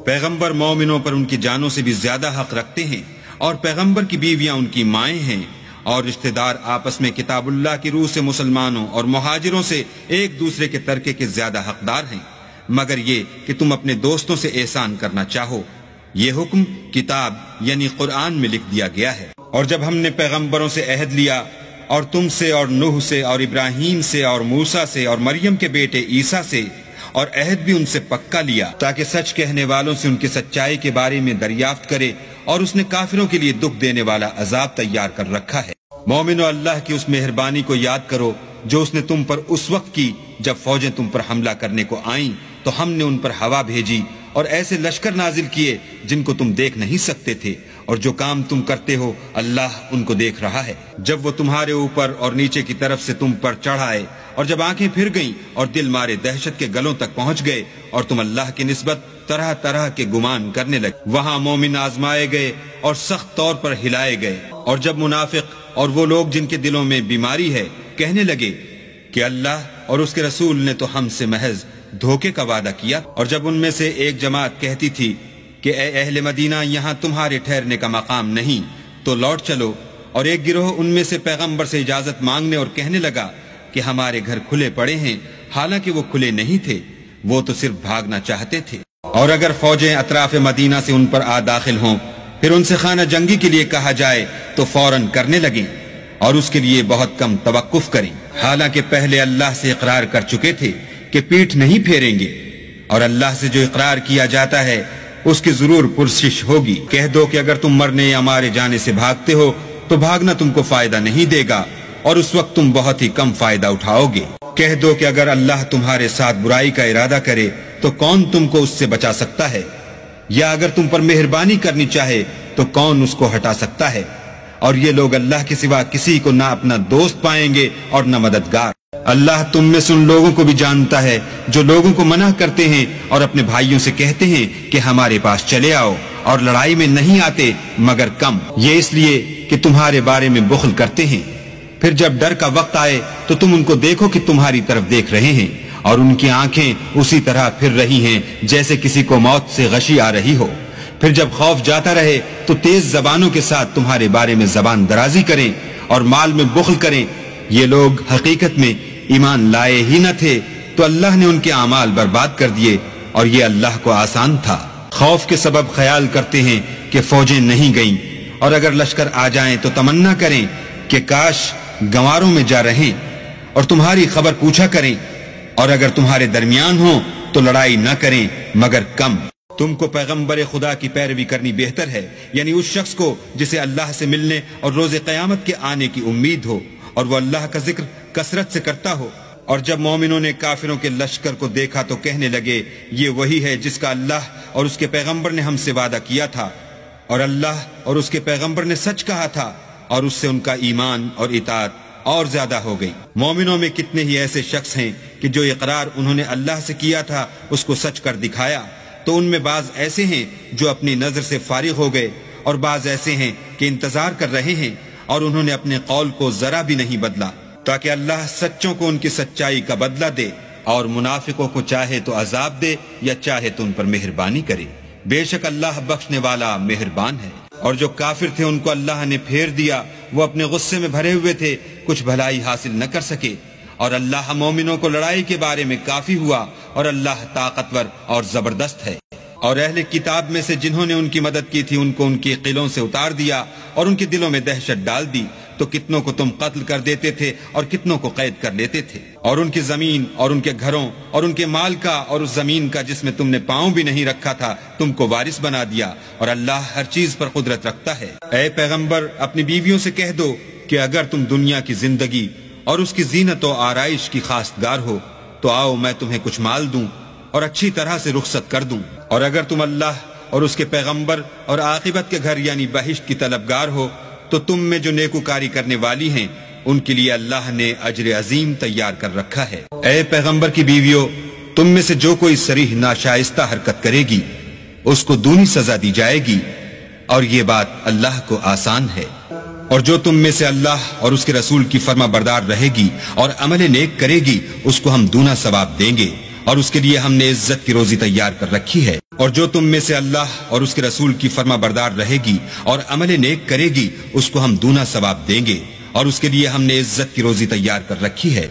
پیغمبر مومنوں پر ان کی جانوں سے بھی زیادہ حق رکھتے ہیں، اور پیغمبر کی بیویاں ان کی مائیں ہیں، اور رشتہ دار آپس میں کتاب اللہ کی روح سے مسلمانوں اور مہاجروں سے ایک دوسرے کے ترکے کے زیادہ حقدار ہیں، مگر یہ کہ تم اپنے دوستوں سے احسان کرنا چاہو۔ یہ حکم کتاب یعنی قرآن میں لکھ دیا گیا ہے۔ اور جب ہم نے پیغمبروں سے عہد لیا، اور تم سے اور نوح سے اور ابراہیم سے اور موسیٰ سے اور مریم کے بیٹے عیسیٰ سے، اور عہد بھی ان سے پکا لیا تاکہ سچ کہنے والوں سے ان کی سچائی کے بارے میں دریافت کرے، اور اس نے کافروں کے لیے دکھ دینے والا عذاب تیار کر رکھا ہے۔ مومنو، اللہ کی اس مہربانی کو یاد کرو جو اس نے تم پر اس وقت کی جب فوجیں تم پر حملہ کرنے کو آئیں تو ہم نے ان پر ہوا بھیجی اور ایسے لشکر نازل کیے جن کو تم دیکھ نہیں سکتے تھے، اور جو کام تم کرتے ہو اللہ ان کو دیکھ رہا ہے۔ جب وہ تمہارے اوپر اور نیچے کی طرف سے تم پر چڑھ آئے، اور جب آنکھیں پھر گئیں اور دل مارے دہشت کے گلوں تک پہنچ گئے، اور تم اللہ کی نسبت طرح طرح کے گمان کرنے لگے، وہاں مومن آزمائے گئے اور سخت طور پر ہلائے گئے۔ اور جب منافق اور وہ لوگ جن کے دلوں میں بیماری ہے کہنے لگے کہ اللہ اور اس کے رسول نے تو ہم سے محض دھوکے کا وعدہ کیا، اور جب ان میں سے ایک جماعت کہتی تھی کہ اے اہل مدینہ، یہاں تمہارے ٹھہرنے کا مقام نہیں، تو لوٹ چلو، اور ایک گروہ ان میں سے پیغمبر سے اجازت مانگنے اور کہنے لگا کہ ہمارے گھر کھلے پڑے ہیں، حالانکہ وہ کھلے نہیں تھے، وہ تو صرف بھاگنا چاہتے تھے۔ اور اگر فوجیں اطراف مدینہ سے ان پر آ داخل ہوں، پھر ان سے خانہ جنگی کے لیے کہا جائے تو فوراً کرنے لگیں، اور اس کے لیے بہت کم توقف کریں، حالانکہ پہلے اللہ سے اقرار کر چکے تھے کہ پیٹھ نہیں پھیریں گے، اور اللہ سے جو اقرار کیا جاتا ہے اس کی ضرور پرسش ہوگی۔ کہہ دو کہ اگر تم مرنے یا مارے جانے سے بھاگتے ہو تو بھاگنا تم کو فائدہ نہیں دے گا، اور اس وقت تم بہت ہی کم فائدہ اٹھاؤ گے۔ کہہ دو کہ اگر اللہ تمہارے ساتھ برائی کا ارادہ کرے تو کون تم کو اس سے بچا سکتا ہے، یا اگر تم پر مہربانی کرنی چاہے تو کون اس کو ہٹا سکتا ہے۔ اور یہ لوگ اللہ کے سوا کسی کو نہ اپنا دوست پائیں گے اور نہ مددگار۔ اللہ تم میں سے ان لوگوں کو بھی جانتا ہے جو لوگوں کو منع کرتے ہیں اور اپنے بھائیوں سے کہتے ہیں کہ ہمارے پاس چلے آؤ، اور لڑائی میں نہیں آتے مگر کم، یہ اس لیے کہ تمہارے بارے میں بخل کرتے ہیں۔ پھر جب ڈر کا وقت آئے تو تم ان کو دیکھو کہ تمہاری طرف دیکھ رہے ہیں، اور ان کی آنکھیں اسی طرح پھر رہی ہیں جیسے کسی کو موت سے غشی آ رہی ہو۔ پھر جب خوف جاتا رہے تو تیز زبانوں کے ساتھ تمہارے بارے میں زبان درازی کریں اور مال میں بخل کریں۔ یہ لوگ حقیقت میں ایمان لائے ہی نہ تھے، تو اللہ نے ان کے اعمال برباد کر دیے، اور یہ اللہ کو آسان تھا۔ خوف کے سبب خیال کرتے ہیں کہ فوجیں نہیں گئیں، اور اگر لشکر آ جائیں تو تمنا کریں کہ کاش گنواروں میں جا رہیں، اور تمہاری خبر پوچھا کریں، اور اگر تمہارے درمیان ہوں تو لڑائی نہ کریں مگر کم۔ تم کو پیغمبر خدا کی پیروی کرنی بہتر ہے، یعنی اس شخص کو جسے اللہ سے ملنے اور روز قیامت کے آنے کی امید ہو، اور وہ اللہ کا ذکر کثرت سے کرتا ہو۔ اور جب مومنوں نے کافروں کے لشکر کو دیکھا تو کہنے لگے یہ وہی ہے جس کا اللہ اور اس کے پیغمبر نے ہم سے وعدہ کیا تھا، اور اللہ اور اس کے پیغمبر نے سچ کہا تھا، اور اس سے ان کا ایمان اور اطاعت اور زیادہ ہو گئی۔ مومنوں میں کتنے ہی ایسے شخص ہیں کہ جو اقرار انہوں نے اللہ سے کیا تھا اس کو سچ کر دکھایا، تو ان میں بعض ایسے ہیں جو اپنی نظر سے فارغ ہو گئے، اور بعض ایسے ہیں کہ انتظار کر رہے ہیں، اور انہوں نے اپنے قول کو ذرا بھی نہیں بدلا، تاکہ اللہ سچوں کو ان کی سچائی کا بدلہ دے، اور منافقوں کو چاہے تو عذاب دے یا چاہے تو ان پر مہربانی کرے۔ بے شک اللہ بخشنے والا مہربان ہے۔ اور جو کافر تھے ان کو اللہ نے پھیر دیا، وہ اپنے غصے میں بھرے ہوئے تھے، کچھ بھلائی حاصل نہ کر سکے، اور اللہ مومنوں کو لڑائی کے بارے میں کافی ہوا، اور اللہ طاقتور اور زبردست ہے۔ اور اہل کتاب میں سے جنہوں نے ان کی مدد کی تھی ان کو ان کی قلعوں سے اتار دیا اور ان کے دلوں میں دہشت ڈال دی، تو کتنوں کو تم قتل کر دیتے تھے اور کتنوں کو قید کر لیتے تھے، اور ان کی زمین اور ان کے گھروں اور ان کے مال کا اور اس زمین کا جس میں تم نے پاؤں بھی نہیں رکھا تھا تم کو وارث بنا دیا، اور اللہ ہر چیز پر قدرت رکھتا ہے۔ اے پیغمبر، اپنی بیویوں سے کہہ دو کہ اگر تم دنیا کی زندگی اور اس کی زینت و آرائش کی خواستگار ہو تو آؤ میں تمہیں کچھ مال دوں اور اچھی طرح سے رخصت کر دوں، اور اگر تم اللہ اور اس کے پیغمبر اور عاقبت کے گھر یعنی بہشت کی طلبگار ہو تو تم میں جو نیکوکاری کرنے والی ہیں ان کے لیے اللہ نے اجر عظیم تیار کر رکھا ہے۔ اے پیغمبر کی بیویوں، تم میں سے جو کوئی صریح ناشائستہ حرکت کرے گی اس کو دونی سزا دی جائے گی، اور یہ بات اللہ کو آسان ہے۔ اور جو تم میں سے اللہ اور اس کے رسول کی فرما بردار رہے گی اور عمل نیک کرے گی اس کو ہم دونا ثواب دیں گے، اور اس کے لیے ہم نے عزت کی روزی تیار کر رکھی ہے، اور جو تم میں سے اللہ اور اس کے رسول کی فرما بردار رہے گی اور عمل نیک کرے گی اس کو ہم دونا ثواب دیں گے، اور اس کے لیے ہم نے عزت کی روزی تیار کر رکھی ہے۔